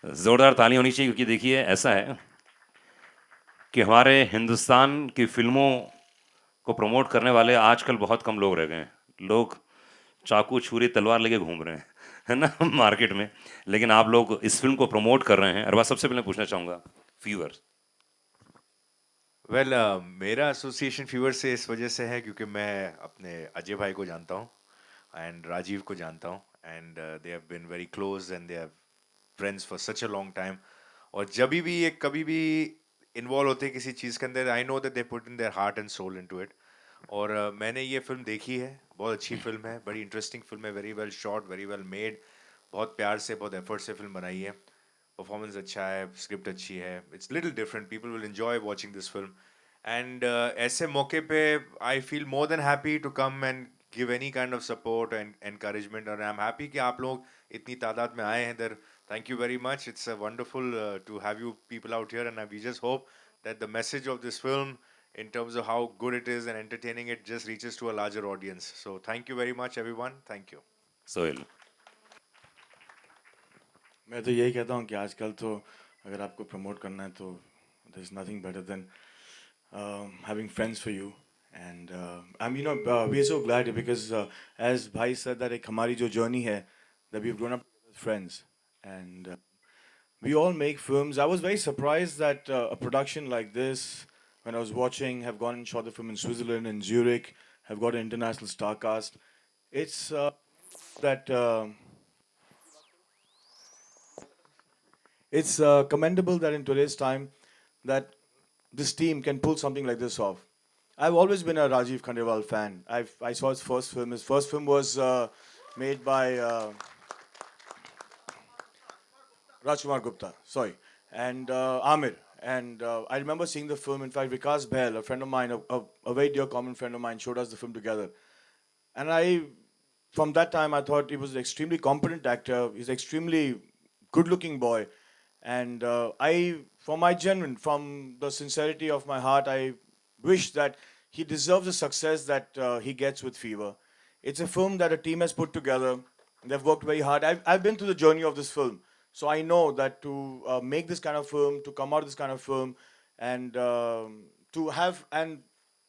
ज़ोरदार ताली होनी चाहिए क्योंकि देखिए ऐसा है कि हमारे हिंदुस्तान की फ़िल्मों को प्रमोट करने वाले आजकल बहुत कम लोग रह गए हैं। लोग चाकू, छुरी, तलवार लेके घूम रहे हैं, है ना? मार्केट में। लेकिन आप लोग इस फ़िल्म को प्रमोट कर रहे हैं। अरबाज़ सबसे पहले पूछना चाहूँगा फीवर। वेल मेरा एसोसिएशन फीवर से इस वजह से है क्योंकि मैं अपने अजय भाई को जानता हूँ एंड राजीव को जानता हूँ and they have been very close and they have friends for such a long time. और जब भी ये कभी भी इन्वॉल्व होते हैं किसी चीज़ के अंदर, I know that they put in their heart and soul into it. और मैंने ये फिल्म देखी है, बहुत अच्छी फिल्म है, बड़ी इंटरेस्टिंग फिल्म है, very well shot, very well made, बहुत प्यार से बहुत एफर्ट से फिल्म बनाई है। परफॉर्मेंस अच्छा है, स्क्रिप्ट अच्छी है, it's little different, people will enjoy watching this film. And ऐसे मौके पे I feel more than happy to come and give any kind of support and encouragement. और आई एम हैप्पी कि आप लोग इतनी तादाद में आए हैं इधर। Thank you very much, it's a wonderful to have you people out here and we just hope that the message of this film in terms of how good it is and entertaining it just reaches to a larger audience. So thank you very much everyone, thank you. Sohail. मैं तो यही कहता हूँ कि आजकल तो अगर आपको प्रमोट करना है तो there is nothing better than having friends for you. And I'm we're so glad because as Bhai said that एक हमारी जो journey है that we've grown up as friends and we all make films. I was very surprised that a production like this, when I was watching, have gone and shot the film in Switzerland in Zurich, have got an international star cast. It's that. It's commendable that in today's time that this team can pull something like this off. I've always been a Rajiv Khandelwal fan. I saw his first film. His first film was made by Rajkumar Gupta, sorry, and Amir. And I remember seeing the film. In fact, Vikas Bahl, a friend of mine, a very dear common friend of mine, showed us the film together. And from that time, I thought he was an extremely competent actor. He's an extremely good-looking boy, and from the sincerity of my heart, I wish that he deserves the success that he gets with Fever. It's a film that a team has put together. They've worked very hard. I've been through the journey of this film, so I know that to make this kind of film, to come out of this kind of film, and to have and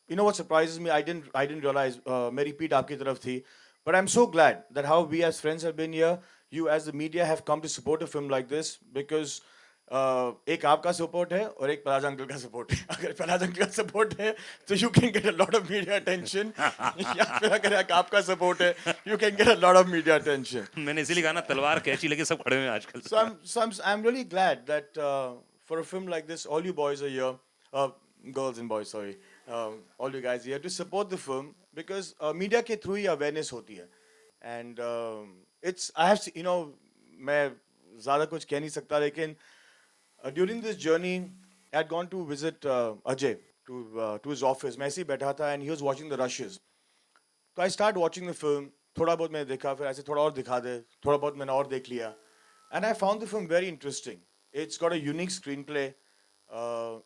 you know what surprises me? I didn't realize मैं repeat आपकी तरफ थी, but I'm so glad that how we as friends have been here. You as the media have come to support a film like this because एक आपका support है और एक पराज uncle का सपोर्ट है. अगर पराज अंकल का सपोर्ट है तो you can get a lot of media attention. या फिर अगर एक आपका सपोर्ट है you can get a lot of media attention. मैंने इसीलिए कहा ना तलवार कैंची लेके सब खड़े हुए हैं आजकल। So I'm really glad that for a film like this, all you boys are here, uh, girls and boys, sorry, all you guys here to support the film because media के through ही awareness होती है, and it's I have you know मैं ज़्यादा कुछ कह नहीं सकता लेकिन during this journey I had gone to visit Ajay to his office. मैं ऐसे ही बैठा था and he was watching the rushes. तो I start watching the film. थोड़ा बहुत मैंने देखा, फिर ऐसे थोड़ा और दिखा दे, थोड़ा बहुत मैंने और देख लिया. And I found the film very interesting. It's got a unique screen play.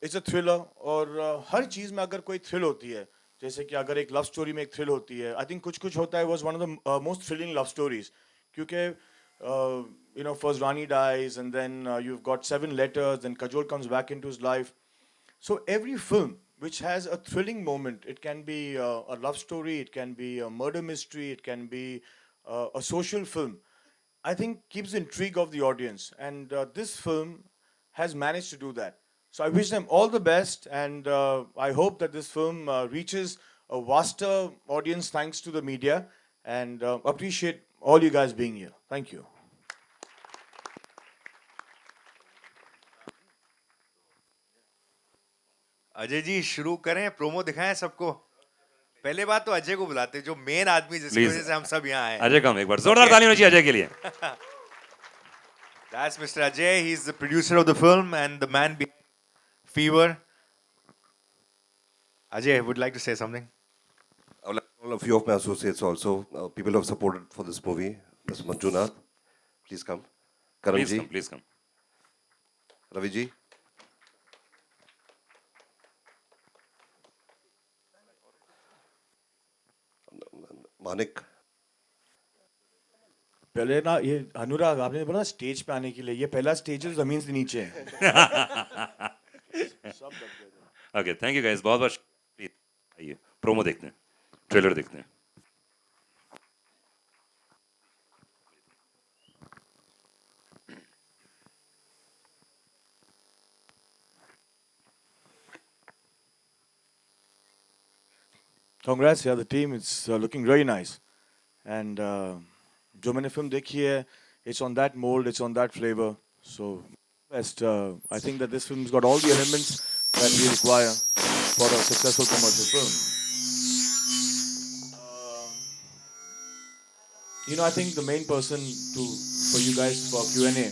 It's a thriller. और हर चीज़ में अगर कोई थ्रिल होती है, जैसे कि अगर एक लव स्टोरी में एक थ्रिल होती है, आई थिंक कुछ कुछ होता है was one of the most thrilling love stories. क्योंकि first Rani dies and then you've got 7 letters, then Kajol comes back into his life. So every film which has a thrilling moment, it can be a love story, it can be a murder mystery, it can be a social film, I think keeps the intrigue of the audience. And this film has managed to do that. So I wish them all the best, and I hope that this film reaches a vaster audience thanks to the media, and appreciate all you guys being here. Thank you. Ajay ji शुरू करें, promo दिखाएं सबको। पहले बात तो अजय को बुलाते, जो मेन आदमी जिसकी प्लीज वजह से हम सब यहाँ आए। अजय कम एक बार जोरदार ओके, ताली होनी चाहिए अजय के लिए। That's mister Ajay, he is the producer of the film and the man behind fever. Ajay would like to say something. I would like all of you of my associates also, people who have supported for this movie. Mr. Manjunath, please come. Karan please ji, come please come. Ravi ji, Manik, पहले ना ये अनुराग आपने बोला stage पे आने के लिए, ये पहला स्टेज है जमीन से नीचे है। ओके, थैंक यू गाइस, बहुत बहुत आइए प्रोमो देखते हैं, ट्रेलर देखते हैं। Congrats, yeah, the team. It's looking very nice. And जो मैंने film देखी है, it's on that mold, it's on that flavor. So best. I think that this film's got all the elements that we require for a successful commercial film. You know, I think the main person for you guys for Q&A.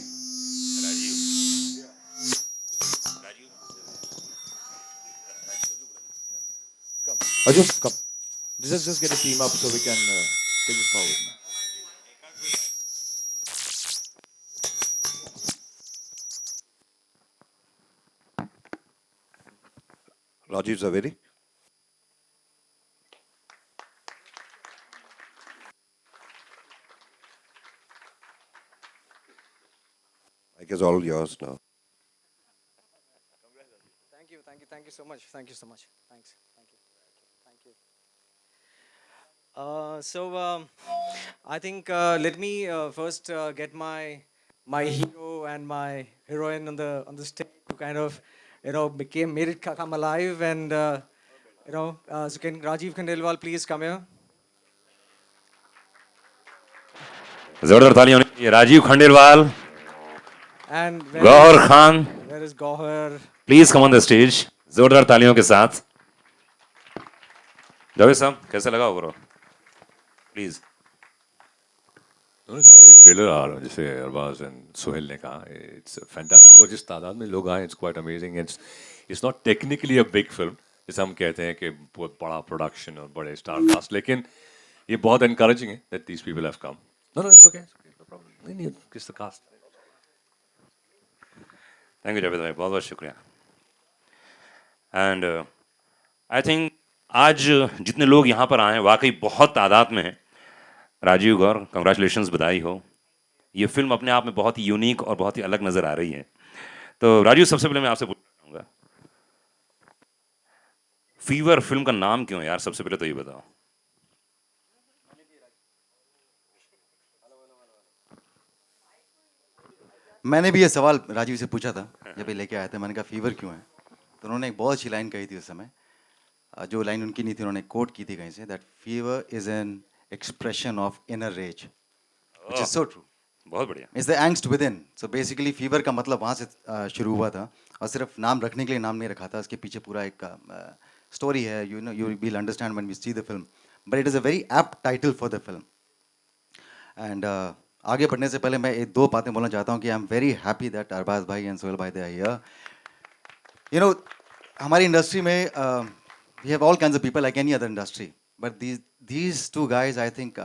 Come, Arjun, come. Just get a team up so we can take this forward. Rajiv Zaveri. I guess all yours now. Thank you so much. Thanks. Thank you. I think let me first get my hero and my heroine on the stage to kind of made it come alive and so can Rajiv Khandelwal please come here. जोरदार तालियां होनी चाहिए। Rajeev Khandelwal, And Gauhar Khan, where is Gohar? Please come on the stage, जोरदार तालियों के साथ। जावेद साहब, कैसा लगा ओवरऑल? प्लीज। ट्रेलर आ रहा है जैसे अरबाज एंड सोहेल ने कहा, इट्स फैंटास्टिक और जिस तादाद में लोग आए it's quite amazing. It's not technically a big film जैसे हम कहते हैं कि बहुत बड़ा प्रोडक्शन और बड़े स्टार कास्ट, लेकिन ये बहुत एनकरेजिंग है that these people have come. No it's okay, no problem, नहीं it's the cast. Thank you Javed भाई, बहुत बहुत शुक्रिया। एंड आई थिंक आज जितने लोग यहाँ पर आए हैं वाकई बहुत तादाद में हैं। राजीव गौर, कंग्रेचुलेशंस, बधाई हो। ये फिल्म अपने आप में बहुत ही यूनिक और बहुत ही अलग नज़र आ रही है। तो राजीव, सबसे पहले मैं आपसे पूछना चाहूँगा, फीवर फिल्म का नाम क्यों है यार? सबसे पहले तो ये बताओ। मैंने भी ये सवाल राजीव से पूछा था जब ये लेके आया था, मैंने कहा फीवर क्यों है, तो उन्होंने एक बहुत अच्छी लाइन कही थी उस समय। जो लाइन उनकी नहीं थी, उन्होंने कोट की थी कहीं से, that fever is an expression of inner rage, which is so true. बहुत बढ़िया। It's the angst within. So basically fever का मतलब वहाँ से शुरू हुआ था, और सिर्फ नाम रखने के लिए नाम नहीं रखा था, उसके पीछे पूरा एक स्टोरी है। You know you will understand when we see the film, but it is a very apt title for the film. And आगे बढ़ने से पहले मैं एक दो बातें बोलना चाहता हूँ कि I am very happy that Arbaaz भाई एंड सोहेल भाई they are here. You know हमारी इंडस्ट्री में we have all kinds of people like any other industry, but these two guys, I think,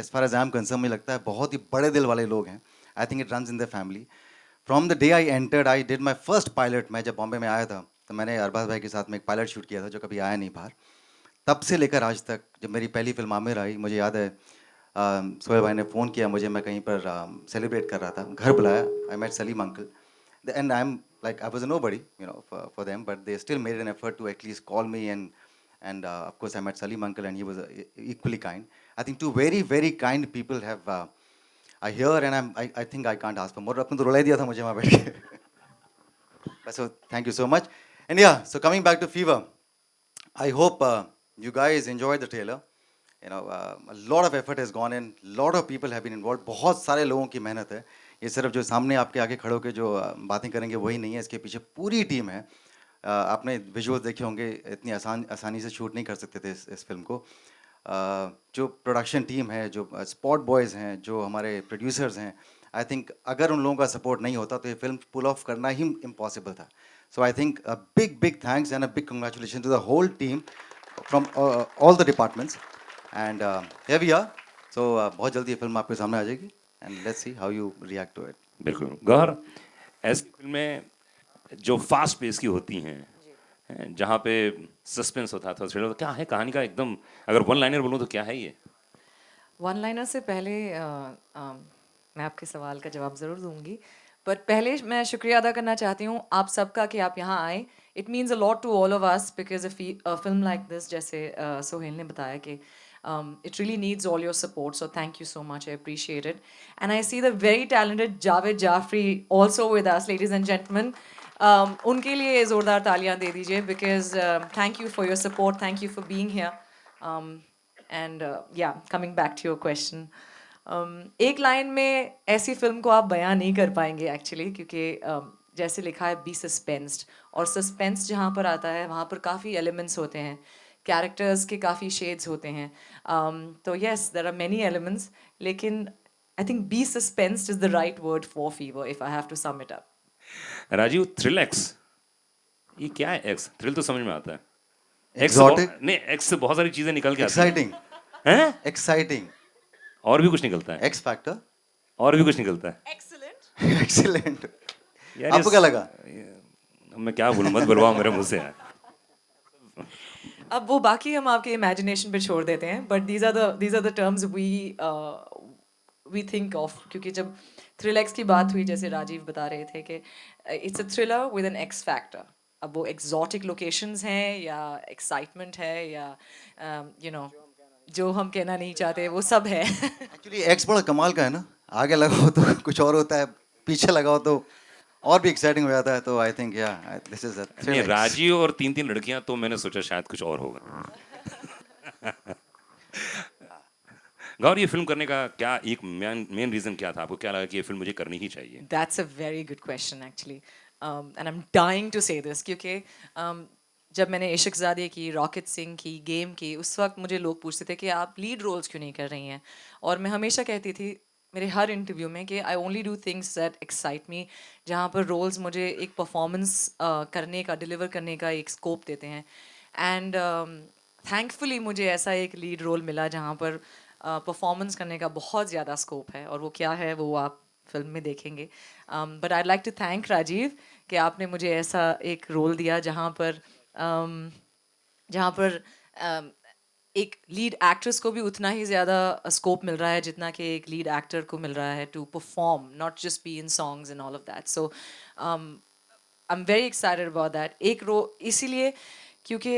as far as I am concerned, मुझे लगता है बहुत ही बड़े दिल वाले लोग हैं। I think it runs in their family. From the day I entered, I did my first pilot. मैं जब बॉम्बे में आया था तो मैंने अरबाज भाई के साथ में एक पायलट शूट किया था जो कभी आया नहीं बाहर। तब से लेकर आज तक, जब मेरी पहली फिल्म आमिर आई, मुझे याद है सोहेल भाई ने फ़ोन किया मुझे, मैं कहीं पर सेलिब्रेट कर रहा था, घर बुलाया, I met Salim uncle, and I am like I was a nobody, you know, for them, but they still made an effort to at least call me, and of course I met Salim uncle and he was equally kind. I think two very very kind people have I hear, and I think I can't ask for more. आपने तो रुला ही दिया था मुझे वहाँ बैठ के। So thank you so much. And yeah, so coming back to Fever, I hope you guys enjoyed the trailer. You know, a lot of effort has gone in, lot of people have been involved, बहुत सारे लोगों की मेहनत है। ये सिर्फ जो सामने आपके आगे खड़े होकर जो बातें करेंगे वही नहीं है, इसके पीछे पूरी टीम है। आपने विजुअल्स देखे होंगे, इतनी आसानी से शूट नहीं कर सकते थे इस फिल्म को। जो प्रोडक्शन टीम है, जो स्पॉट बॉयज़ हैं, जो हमारे प्रोड्यूसर्स हैं, आई थिंक अगर उन लोगों का सपोर्ट नहीं होता तो ये फिल्म पुल ऑफ करना ही इम्पॉसिबल था। So I think a big thanks and a big congratulation to the whole team from all the departments, and here we are. So बहुत जल्दी ये फिल्म आपके सामने आ जाएगी, and let's see how you react to it. बिल्कुल गौर, ऐसी फिल्में जो फास्ट पेस की होती हैं, जहाँ पे सस्पेंस होता है, तो क्या है कहानी का एकदम, अगर वन लाइनर बोलूँ तो क्या है ये? वन लाइनर से पहले मैं आपके सवाल का जवाब ज़रूर दूंगी, पर पहले मैं शुक्रिया अदा करना चाहती हूँ आप सबका कि आप यहाँ आए. It means a lot to all of us because a film like this, जैसे सोहेल ने बताया कि it really needs all your support, so thank you so much, I appreciate it. And I see the very talented Javed Jafri also with us, ladies and gentlemen. उनके लिए ज़ोरदार तालियां दे दीजिए because thank you for your support, thank you for being here. um, and yeah, coming back to your question, एक line में ऐसी film को आप बयां नहीं कर पाएंगे एक्चुअली, क्योंकि जैसे लिखा है बी सस्पेंस्ड, और सस्पेंस जहाँ पर आता है वहाँ पर काफ़ी एलिमेंट्स होते हैं, कैरेक्टर्स के काफ़ी शेड्स होते हैं. तो yes, there are many elements, लेकिन I think be suspensed is the right word for fever if I have to sum it up. Rajiv, thrill x, ये क्या है? एक्स थ्रिल तो समझ में आता है. Exotic? नहीं, एक्स से बहुत सारी चीजें निकल के आती Exciting. हैं. Exciting. और भी कुछ निकलता है. X Factor. और भी कुछ निकलता है. एक्सीलेंट. Excellent. यार, आपको क्या लगा? मैं क्या बोलूं, मत बुलवाओ मेरे मुंह से यार. अब वो बाकी हम आपके इमेजिनेशन पे छोड़ देते हैं, but these are the terms we think of, क्योंकि जब थ्रिल एक्स की बात हुई, जैसे राजीव बता रहे थे कि it's a thriller with an X factor. अब वो एक्सोटिक लोकेशंस हैं या एक्साइटमेंट है या यू नो जो हम कहना नहीं चाहते वो सब है. एक्चुअली एक्स बड़ा कमाल का है ना, आगे लगाओ तो कुछ और होता है, पीछे लगाओ तो और भी एक्साइटिंग हो जाता है. तो आई थिंक या दिस इज नहीं, राजीव और तीन तीन लड़कियां, तो मैंने सोचा शायद कुछ और होगा. गौर, ये फिल्म करने का क्या एक मेन रीजन क्या था? आपको क्या लगा कि ये फिल्म मुझे करनी ही चाहिए? That's a very good question actually, and I'm dying to say this क्योंकि जब मैंने इश्कज़ादे की, रॉकेट सिंह की, गेम की, उस वक्त मुझे लोग पूछते थे कि आप लीड रोल्स क्यों नहीं कर रही हैं, और मैं हमेशा कहती थी मेरे हर इंटरव्यू में कि I only do things that excite me, जहाँ पर रोल्स मुझे एक परफॉर्मेंस करने का, डिलीवर करने का एक स्कोप देते हैं. एंड थैंकफुली मुझे ऐसा एक लीड रोल मिला जहाँ पर परफॉर्मेंस करने का बहुत ज़्यादा स्कोप है, और वो क्या है वो आप फिल्म में देखेंगे. But I like to thank Rajeev कि आपने मुझे ऐसा एक रोल दिया जहाँ पर एक लीड एक्ट्रेस को भी उतना ही ज़्यादा स्कोप मिल रहा है जितना कि एक लीड एक्टर को मिल रहा है to perform, not just be in songs and all of that. So I am very excited about that. एक इसीलिए क्योंकि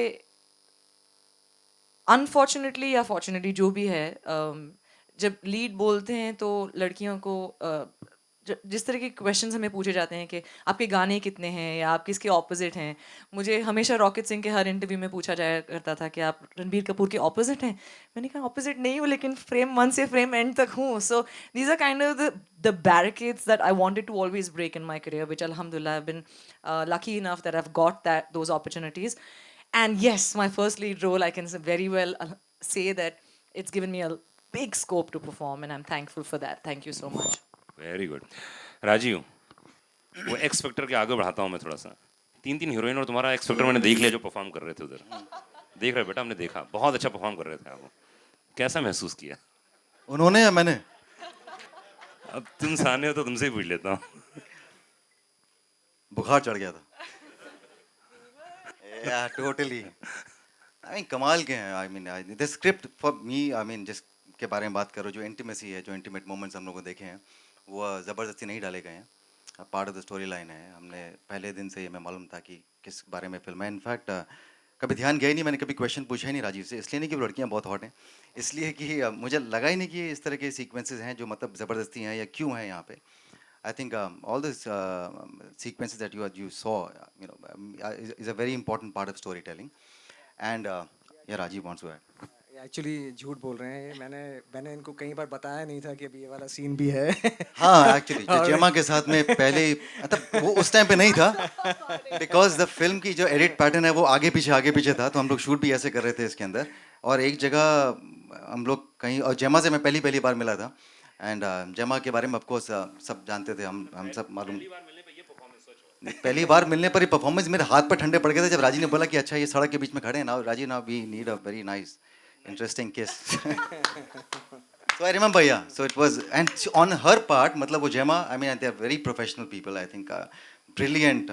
अनफॉर्चुनेटली या फॉर्चुनेटली जो भी है, जब लीड बोलते हैं तो लड़कियों को जिस तरह के क्वेश्चंस हमें पूछे जाते हैं कि आपके गाने कितने हैं या आप किसके ऑपोजिट हैं. मुझे हमेशा रॉकेट सिंह के हर इंटरव्यू में पूछा जाया करता था कि आप रणबीर कपूर के ऑपोजिट हैं. मैंने कहा ऑपोजिट नहीं हूँ, लेकिन फ्रेम 1 से फ्रेम एंड तक हूँ. So these are kind of the barricades that I wanted to always break in my career, which अल्हम्दुलिल्लाह I have been lucky enough that I have got those opportunities. And yes, my first lead role, I can very well say that it's given me a big scope to perform, and I'm thankful for that. Thank you so much. Very good. Rajeev, वो X factor के आगे बढ़ाता हूँ मैं थोड़ा सा. तीन तीन हीरोइन और तुम्हारा एक्स फैक्टर मैंने देख लिया जो परफॉर्म कर रहे थे उधर. देख रहे बेटा, हमने देखा, बहुत अच्छा परफॉर्म कर रहे थे आप. कैसा महसूस किया? उन्होंने या मैंने? अब तुम सामने हो तो तुमसे ही पूछ लेता हूँ. बुखार चढ़ गया था. या टोटली, आई मीन कमाल के हैं. I mean the script for me, I mean जिसके बारे में बात करो, जो इंटीमेसी है, जो इंटीमेट मोमेंट्स हम लोगों को देखे हैं, वो ज़बरदस्ती नहीं डाले गए हैं. Part of the story line है. हमने पहले दिन से ही हमें मालूम था कि किस बारे में फिल्म है. इनफैक्ट कभी ध्यान गया ही नहीं, मैंने कभी क्वेश्चन पूछा ही नहीं राजीव से, इसलिए नहीं कि वो लड़कियाँ बहुत हॉट हैं, इसलिए कि मुझे लगा ही नहीं कि इस तरह के सीक्वेंसेस हैं जो मतलब ज़बरदस्ती हैं या क्यों हैं यहाँ पे. I think all these sequences that you saw, is a very important part of storytelling. And yeah, Rajiv wants to add. Actually झूठ बोल रहे हैं. मैंने इनको कई बार बताया नहीं था कि अभी ये वाला सीन भी है. हाँ, एक्चुअली जेमा के साथ में पहले, मतलब वो उस टाइम पे नहीं था, बिकॉज द फिल्म की जो एडिट पैटर्न है वो आगे पीछे था, तो हम लोग शूट भी ऐसे कर रहे थे इसके अंदर. और एक जगह हम लोग कहीं, और जेमा से मैं पहली बार मिला था. एंड जेमा के बारे में ऑफकोर्स सब जानते थे, हम सब मालूम. पहली बार मिलने पर ही परफॉर्मेंस मेरे हाथ पर ठंडे पड़ गए थे जब राजी ने बोला कि अच्छा ये सड़क के बीच में खड़े हैं ना राजी, ना we need a very nice interesting kiss. So I remember, yeah so it was, and on her part, मतलब वो जेमा, I mean they are very professional people. I think brilliant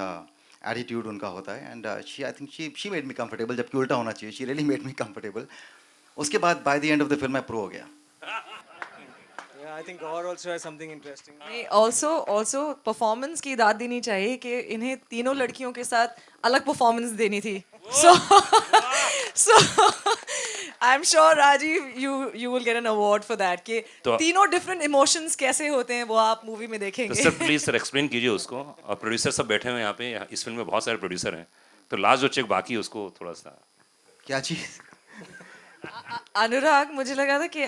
attitude उनका होता है. And I think she made me comfortable, जबकि उल्टा होना चाहिए, she really made me comfortable. उसके बाद by the end of the film मैं प्रो हो गया. I think Gaur also has something interesting. नहीं, also परफॉर्मेंस की दाद देनी चाहिए कि इन्हें तीनों लड़कियों के साथ अलग परफॉर्मेंस देनी थी. So so I'm sure Rajiv you will get an award for that कि तो- तीनों different emotions कैसे होते हैं वो आप मूवी में तो देखेंगे. सर प्लीज सर एक्सप्लेन कीजिए उसको. और प्रोड्यूसर सब बैठे हुए हैं यहाँ पे. इस फिल्म में बहुत सारे प्रोड्यूसर हैं, तो लास्ट जो चेक बाकी है उसको थोड़ा सा. क्या चीज़? अनुराग, मुझे लगा था कि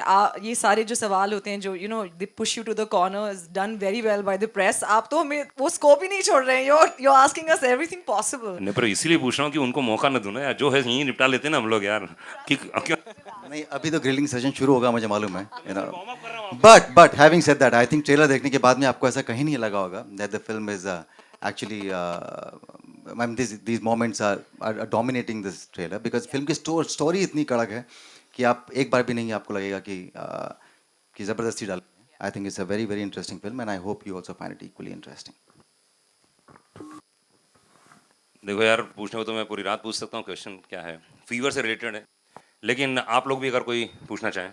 ये सारे जो सवाल होते हैं जो they push you to the corner is done very well by the press. आप तो हमें वो स्कोप ही नहीं छोड़ रहे हैं. You are asking us everything possible. नहीं, पर इसीलिए पूछ रहा हूँ कि उनको मौका न दूं ना यार. जो है यहीं निपटा लेते हैं ना हम लोग यार. कि क्यों नहीं, अभी तो ग्रिलिंग सेशन शुरू होगा, मुझे मालूम है, you no. But having said that, I think trailer देखने के बाद में आपको ऐसा कहीं नहीं लगा होगा that the film is actually I mean these moments are dominating this trailer because film की स्टोरी इतनी कड़क है कि आप एक बार भी नहीं आपको लगेगा कि ज़बरदस्ती डाल. आई think it's a very very interesting film and I hope you also find it equally interesting. देखो यार, पूछने को तो मैं पूरी रात पूछ सकता हूँ. क्वेश्चन क्या है, फीवर से रिलेटेड है, लेकिन आप लोग भी अगर कोई पूछना चाहें.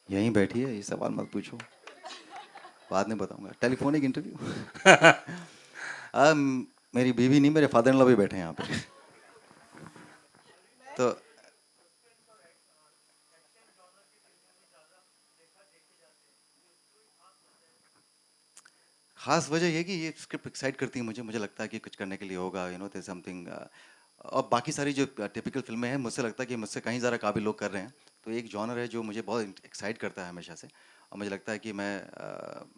यहीं बैठी है, ये सवाल मत पूछो, बाद में बताऊंगा. Telephonic interview. मेरी बीवी नहीं, मेरे फादर इन लॉ भी बैठे हैं यहाँ पे. तो खास वजह ये कि ये स्क्रिप्ट एक्साइट करती है मुझे लगता है कि कुछ करने के लिए होगा, यू नो, देयर समथिंग. और बाकी सारी जो टिपिकल फिल्में हैं, मुझसे लगता है कि मुझसे कहीं ज़्यादा काबिल लोग कर रहे हैं. तो एक जॉनर है जो मुझे बहुत एक्साइट करता है हमेशा से, और मुझे लगता है कि मैं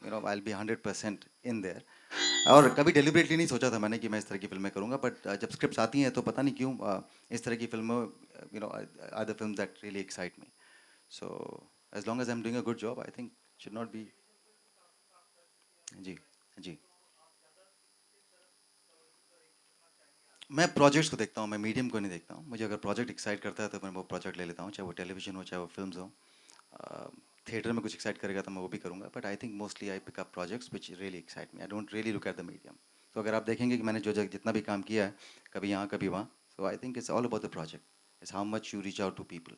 you know I will be 100% in their. और कभी डेलिबरेटली नहीं सोचा था मैंने कि मैं इस तरह की फिल्में करूँगा, बट जब स्क्रिप्ट आती हैं तो पता नहीं क्यों इस तरह की फिल्मों, you know, are the films that really excite me. So as long as I am doing a good job, I think should not be. जी जी. मैं प्रोजेक्ट्स को देखता हूँ, मैं मीडियम को नहीं देखता हूँ. मुझे अगर प्रोजेक्ट एक्साइट करता है तो मैं वो प्रोजेक्ट ले लेता हूँ, चाहे वो टेलीविजन हो, चाहे वो फिल्म्स हो. थिएटर में कुछ एक्साइट करेगा तो मैं वो भी करूँगा, but I think mostly I pick up projects which really excite me. I don't really look at the medium. तो अगर आप देखेंगे कि मैंने जो जितना भी काम किया है, कभी यहाँ कभी वहाँ, so I think it's all about the project. It's how much you reach out to people.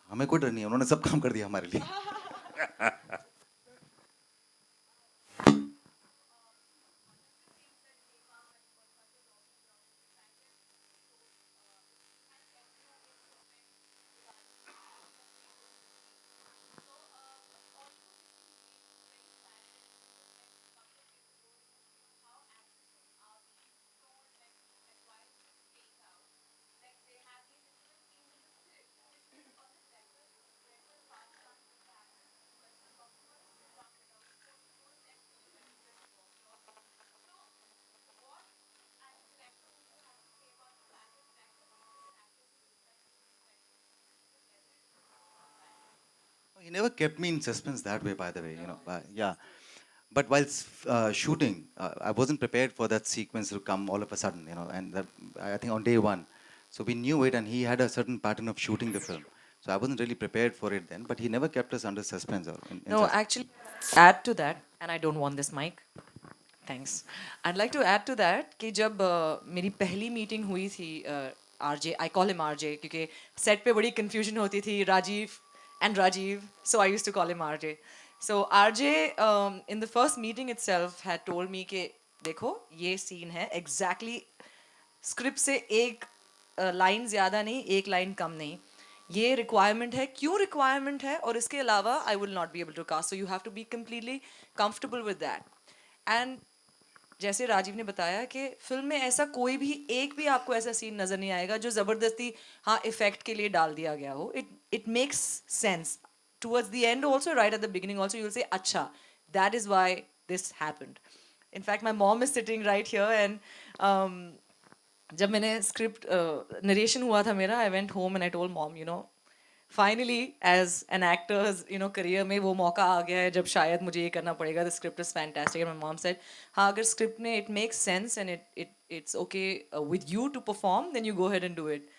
हमें कोई डर नहीं है, उन्होंने सब काम कर दिया हमारे लिए. He never kept me in suspense that way, by the way, you know. Yeah. But while shooting, I wasn't prepared for that sequence to come all of a sudden, you know, and that, I think on day one. So we knew it, and he had a certain pattern of shooting the film. So I wasn't really prepared for it then, but he never kept us under suspense. Or in No, actually, add to that, and I don't want this mic. Thanks. I'd like to add to that कि जब मेरी पहली meeting हुई थी RJ, I call him RJ क्योंकि set पे बड़ी confusion होती थी, Rajiv, so I used to call him RJ. So RJ in the first meeting itself had told me कि देखो ये scene है exactly स्क्रिप्ट से एक लाइन ज़्यादा नहीं, एक लाइन कम नहीं. ये रिक्वायरमेंट है, क्यों रिक्वायरमेंट है, और इसके अलावा I will not be able to cast. So you have to be completely comfortable with that. And जैसे राजीव ने बताया कि फिल्म में ऐसा कोई भी एक भी आपको ऐसा सीन नज़र नहीं आएगा जो ज़बरदस्ती हाँ इफेक्ट के लिए डाल दिया गया हो. It makes sense towards the end also, right at the beginning also. You will say अच्छा that is why this happened. In fact, my mom is sitting right here, and जब मैंने स्क्रिप्ट नरेशन हुआ था मेरा, I went home and I told mom, you know, finally as an actors you know career में वो मौका आ गया है जब शायद मुझे ये करना पड़ेगा. The script is fantastic. And my mom said हाँ अगर स्क्रिप्ट में it makes sense and it's okay with you to perform then you go ahead and do it.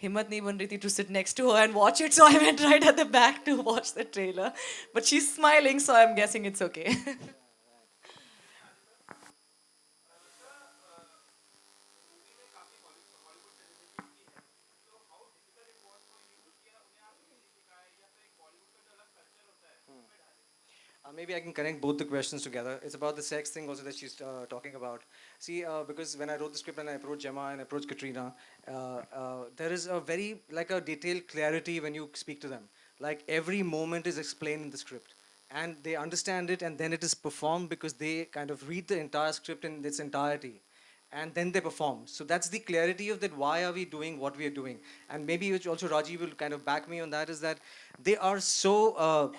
हिम्मत नहीं बन रही थी to sit next to her and watch it, so I went right at the back to watch the trailer. But she's smiling, so I'm guessing it's okay. Maybe I can connect both the questions together. It's about the sex thing also that she's talking about. See, because when I wrote the script and I approached Gemma and approached Katrina, there is a very, like a detailed clarity when you speak to them. Like every moment is explained in the script. And they understand it and then it is performed because they kind of read the entire script in its entirety. And then they perform. So that's the clarity of that why are we doing what we are doing. And maybe which also Rajiv will kind of back me on that is that they are so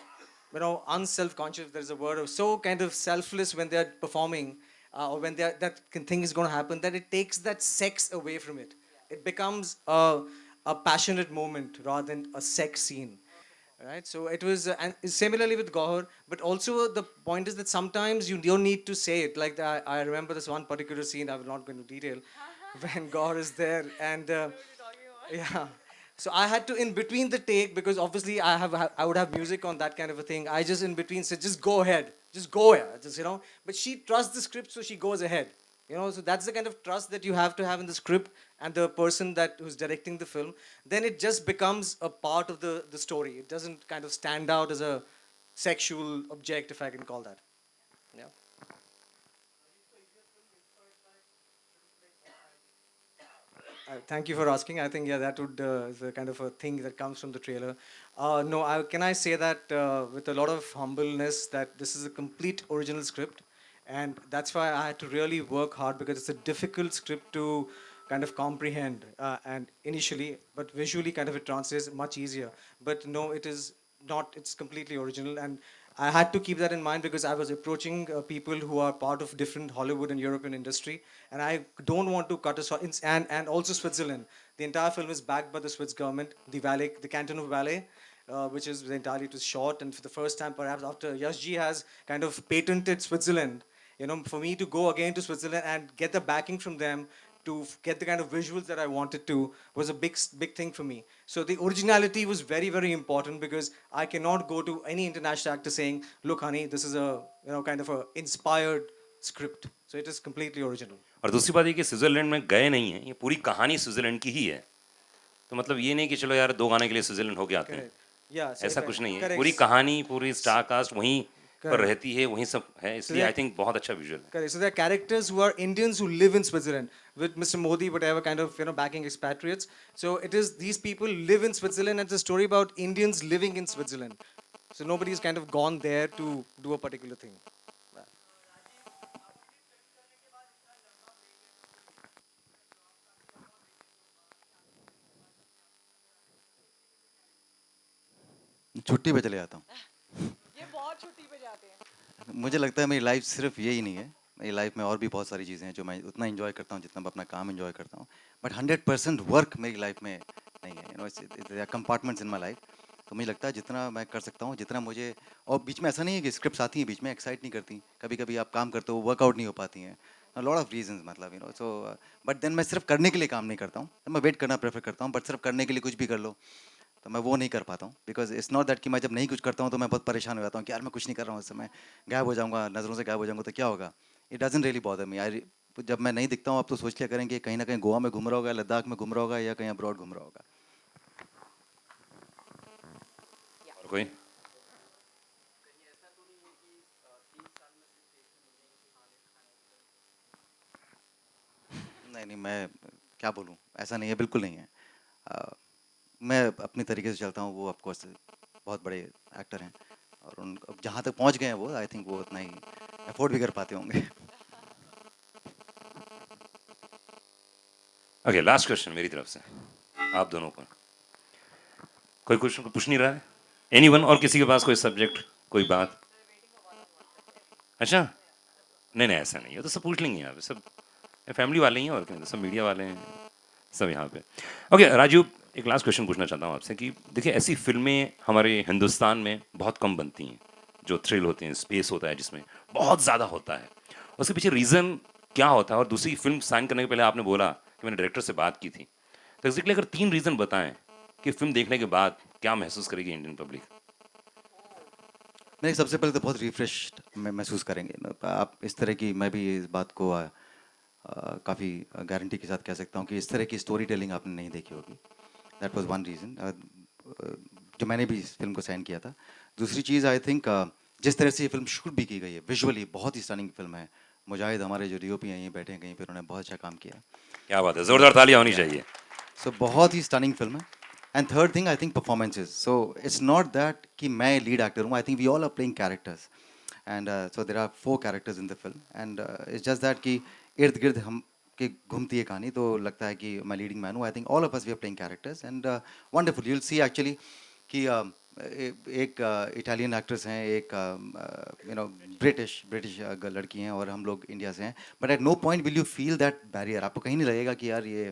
unself-conscious, there's a word, or so kind of selfless when they're performing or when thing is going to happen that it takes that sex away from it. It becomes a passionate moment rather than a sex scene. Right, so it was, and similarly with Gohar, but also the point is that sometimes you don't need to say it. Like I remember this one particular scene, I will not go into detail, when Gohar is there and yeah. So I had to in between the take because obviously I would have music on that kind of a thing. I just in between said just go ahead, just go ahead, just But she trusts the script, so she goes ahead. So that's the kind of trust that you have to have in the script and the person who's directing the film. Then it just becomes a part of the story. It doesn't kind of stand out as a sexual object, if I can call that. Yeah. Thank you for asking. I think, yeah, that would is a kind of a thing that comes from the trailer. No, can I say that with a lot of humbleness that this is a complete original script. And that's why I had to really work hard because it's a difficult script to kind of comprehend and initially, but visually kind of it translates much easier. But no, it is not, it's completely original. And I had to keep that in mind because I was approaching people who are part of different Hollywood and European industry, and I don't want to cut us short. And also Switzerland. The entire film is backed by the Swiss government, the Valais, the Canton of Valais, which is entirely to short. And for the first time, perhaps after Yash Ji has kind of patented Switzerland, for me to go again to Switzerland and get the backing from them to get the kind of visuals that I wanted to was a big thing for me. So the originality was very, very important because I cannot go to any international actor saying, look, honey, this is a kind of a inspired script. So it is completely original. और दूसरी बात ये कि Switzerland में गए नहीं हैं, ये पूरी कहानी स्विट्जरलैंड की ही है, तो मतलब ये नहीं कि चलो यार 2 गाने के लिए स्विट्जरलैंड होके आते हैं, ऐसा कुछ नहीं है, पूरी कहानी, पूरी स्टार कास्ट वहीं पर रहती है, वहीं सब है, इसलिए आई थिंक बहुत अच्छा विजुअल है. Correct. So there are characters who are Indians who live in Switzerland with Mr. Modi, whatever kind of backing expatriates. So it is these people live in Switzerland, and it's a story about Indians living in Switzerland. So nobody's kind of gone there to do a particular thing. छुट्टी पे चले जाता हूँ. ये बहुत छुट्टी पे जाते हैं. मुझे लगता है मेरी लाइफ सिर्फ यही नहीं है. मेरी लाइफ में और भी बहुत सारी चीज़ें हैं जो मैं उतना एंजॉय करता हूँ जितना मैं अपना काम एंजॉय करता हूँ. बट 100% वर्क मेरी लाइफ में नहीं है. Compartments in my life. तो मुझे लगता है जितना मैं कर सकता हूँ, जितना मुझे, और बीच में ऐसा नहीं है कि स्क्रिप्ट्स आती हैं बीच में एक्साइट नहीं करती. कभी कभी आप काम करते हो वर्कआउट नहीं हो पाती हैं. लॉट ऑफ रीजंस, मतलब सो बट देन मैं सिर्फ करने के लिए काम नहीं करता हूँ. मैं वेट करना प्रेफर करता हूँ. बट सिर्फ करने के लिए कुछ भी कर लो तो मैं वो नहीं कर पाता हूँ. बिकॉज इट्स नॉट दैट कि मैं जब नहीं कुछ करता हूँ तो मैं बहुत परेशान हो जाता हूँ कि यार मैं कुछ नहीं कर रहा हूँ, इस समय गायब हो जाऊँगा, नज़रों से गायब हो जाऊँगा तो क्या होगा. It doesn't really bother me. जब मैं नहीं दिखता हूँ आप तो सोच लिया करें कि कहीं ना कहीं गोवा में घूम रहा होगा, लद्दाख में घूम रहा होगा या कहीं अब्रॉड घूम रहा होगा. और कोई नहीं, मैं क्या बोलूँ, ऐसा नहीं है, बिल्कुल नहीं है. मैं अपनी तरीके से चलता हूँ. वो ऑफकोर्स बहुत बड़े एक्टर हैं और उन जहाँ तक पहुँच गए हैं वो, आई थिंक वो उतना ही अफोर्ड भी कर पाते होंगे. ओके, लास्ट क्वेश्चन मेरी तरफ से आप दोनों पर. कोई क्वेश्चन को पूछ नहीं रहा है? एनीवन? और किसी के पास कोई सब्जेक्ट, कोई बात? अच्छा, नहीं ऐसा नहीं है, तो सब पूछ लेंगे यहाँ पे. सब फैमिली वाले ही हैं और क्या, सब मीडिया वाले हैं सब यहाँ पे. ओके राजू, एक लास्ट क्वेश्चन पूछना चाहता हूँ आपसे कि देखिए ऐसी फिल्में हमारे हिंदुस्तान में बहुत कम बनती हैं जो थ्रिल होते हैं, स्पेस होता है जिसमें बहुत ज़्यादा होता है. उसके पीछे रीज़न क्या होता है? और दूसरी फिल्म साइन करने के पहले आपने बोला कि मैंने डायरेक्टर से बात की थी, बेसिकली अगर 3 रीज़न बताएं कि फ़िल्म देखने के बाद क्या महसूस करेगी इंडियन पब्लिक? नहीं, सबसे पहले तो बहुत रिफ्रेश महसूस करेंगे ना। आप इस तरह की, मैं भी इस बात को काफ़ी गारंटी के साथ कह सकता हूँ कि इस तरह की स्टोरी टेलिंग आपने नहीं देखी होगी। दैट वाज वन रीज़न जो मैंने भी इस फिल्म को साइन किया था। दूसरी चीज़, आई थिंक जिस तरह से ये फिल्म शूट भी की गई है, विजुअली बहुत ही स्टनिंग फिल्म है। मुजाहिद हमारे जो डीओपी हैं, यहीं बैठे हैं कहीं पे, उन्होंने बहुत अच्छा काम किया। क्या बात है, ज़ोरदार तालियाँ होनी Yeah. चाहिए। सो बहुत ही स्टनिंग फिल्म है। And third thing, I think performances. So it's not that कि मैं लीड एक्टर हूँ, I think we all are playing characters. And so there are 4 characters in the film, and it's just that कि इर्द गिर्द हम के घूमती है कहानी, तो लगता है कि मैं लीडिंग मैन हूँ। I think all of us we are playing characters, and wonderful. You will see actually कि एक इटालियन एक्ट्रेस हैं, एक ब्रिटिश ब्रिटिश लड़की हैं, और हम लोग इंडिया से हैं। But at no point will you feel that barrier. आपको कहीं नहीं लगेगा कि यार ये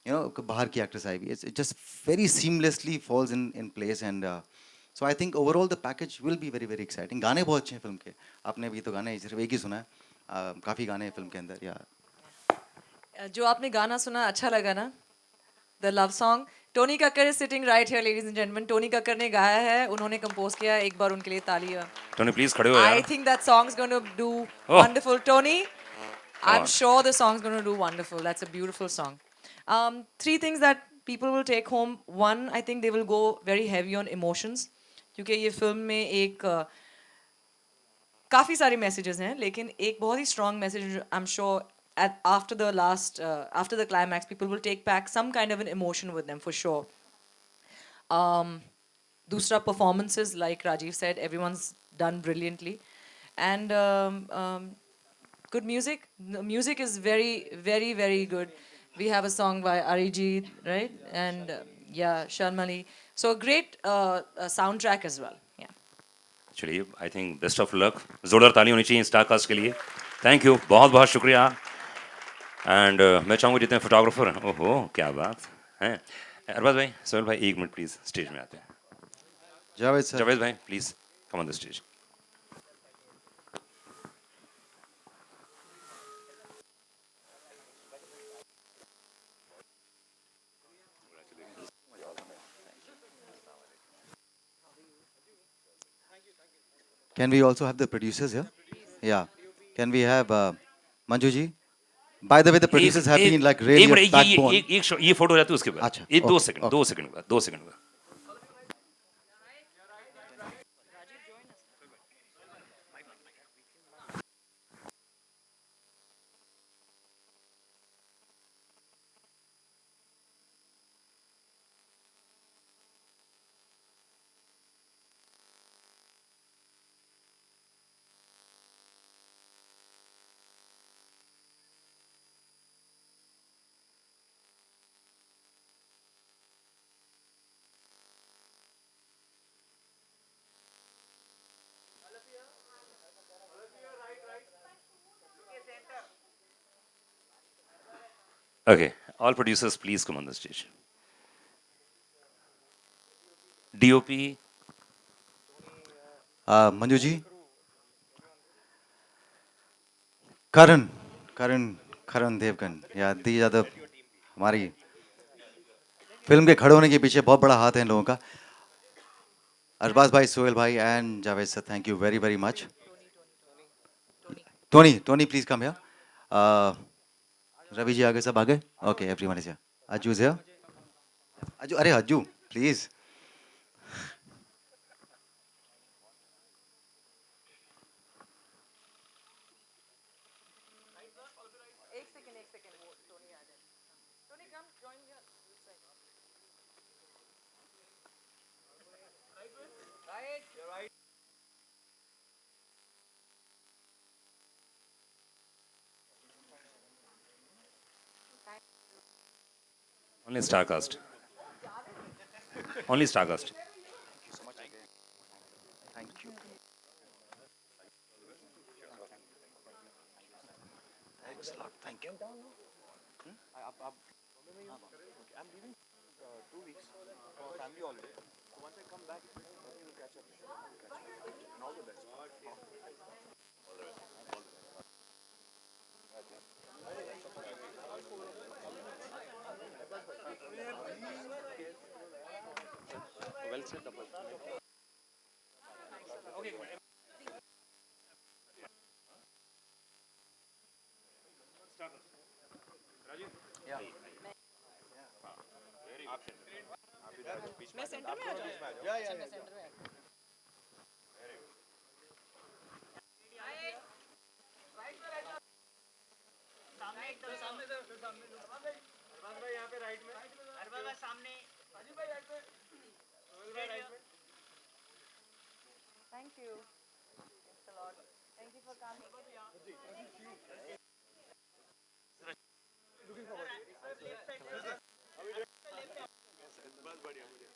बाहर की एक्ट्रेस आई हुई है। It just very seamlessly falls in place, and so I think overall the package will be very very exciting. गाने बहुत अच्छे हैं फिल्म के। आपने अभी तो गाने सिर्फ एक ही सुना है, काफ़ी गाने हैं फिल्म के अंदर। या जो आपने गाना सुना अच्छा लगा ना, the love song, Tony Kakkar is sitting right here ladies and gentleman. Tony Kakkar ने गाया है, उन्होंने कंपोज किया है। एक बार उनके लिए तालियां। टोनी प्लीज़ खड़े हो I यार। think that song's going to do Oh, wonderful, Tony. come I'm on. sure the song's going to do wonderful. That's a beautiful song. Three things that people will take home. One, I think they will go very heavy on emotions, क्योंकि ये film में एक काफ़ी सारे messages हैं, लेकिन एक बहुत ही strong message, I am sure at after the last after the climax people will take back some kind of an emotion with them for sure. Dusra performances, like Rajiv said, everyone's done brilliantly, and good music. The music is very, very, very good. We have a song by Arijit, right? And yeah, Sharmali. So a great soundtrack as well. Yeah. चलिए, I think best of luck. ज़ोरदार ताली होनी चाहिए star cast के लिए। Thank you, बहुत बहुत शुक्रिया। एंड मैं चाहूँगा जितने फोटोग्राफर हैं, ओहो क्या बात है। अरबाज भाई, सोहेल भाई, 1 मिनट प्लीज़ स्टेज में आते हैं। जावेद सर, जावेद भाई please come on the stage. can we also have the producers here? Yeah. Can we have Manju ji? By the way, the producers have been like really एक a minute, backbone. ये photo रहती है उसके बाद। अच्छा, ये 2 okay, second, okay. 2 second बाद, 2 second बाद। Okay, all producers please come on the stage. DOP, Manju ji, Karan, Karan Devgan. Yeah, these are the हमारी फिल्म के खड़े होने के पीछे बहुत बड़ा हाथ है इन लोगों का। अरबाज भाई, सोहेल भाई, and Javed sir, thank you very very much. Tony, please come here. Ravi ji आगे, सब आगे? Okay, everyone is here. Ajju is here. Ajju, अरे Ajju, please. only Starcast. Only Starcast. Thank you. Thanks a lot. Thank you. मैं centre में आ जाऊँ? या Thank you. Thanks a lot. Thank you for coming. बस बढ़िया बढ़िया